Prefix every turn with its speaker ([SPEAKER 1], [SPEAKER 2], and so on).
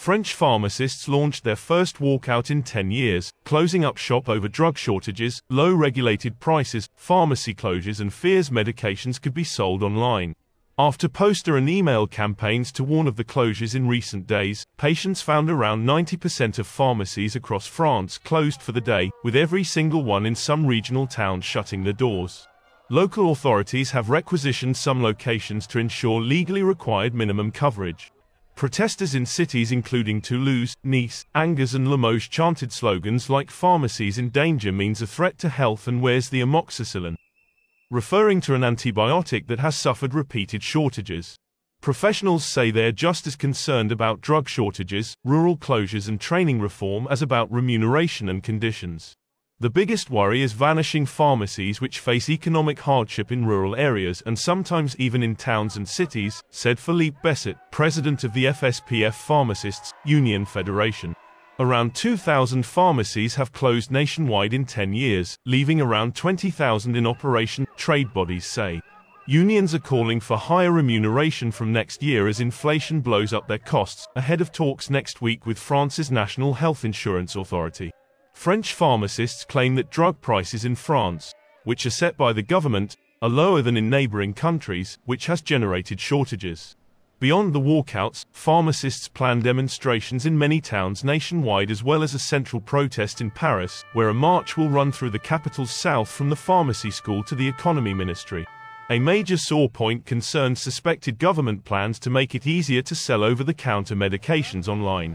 [SPEAKER 1] French pharmacists launched their first walkout in 10 years, closing up shop over drug shortages, low regulated prices, pharmacy closures and fears medications could be sold online. After poster and email campaigns to warn of the closures in recent days, patients found around 90% of pharmacies across France closed for the day, with every single one in some regional towns shutting their doors. Local authorities have requisitioned some locations to ensure legally required minimum coverage. Protesters in cities including Toulouse, Nice, Angers and Limoges chanted slogans like "Pharmacies in danger means a threat to health and where's the amoxicillin?", referring to an antibiotic that has suffered repeated shortages. Professionals say they are just as concerned about drug shortages, rural closures and training reform as about remuneration and conditions. The biggest worry is vanishing pharmacies which face economic hardship in rural areas and sometimes even in towns and cities, said Philippe Besset, president of the FSPF Pharmacists Union Federation. Around 2,000 pharmacies have closed nationwide in 10 years, leaving around 20,000 in operation, trade bodies say. Unions are calling for higher remuneration from next year as inflation blows up their costs, ahead of talks next week with France's National Health Insurance Authority. French pharmacists claim that drug prices in France, which are set by the government, are lower than in neighboring countries, which has generated shortages. Beyond the walkouts, pharmacists plan demonstrations in many towns nationwide as well as a central protest in Paris, where a march will run through the capital's south from the pharmacy school to the economy ministry. A major sore point concerns suspected government plans to make it easier to sell over-the-counter medications online.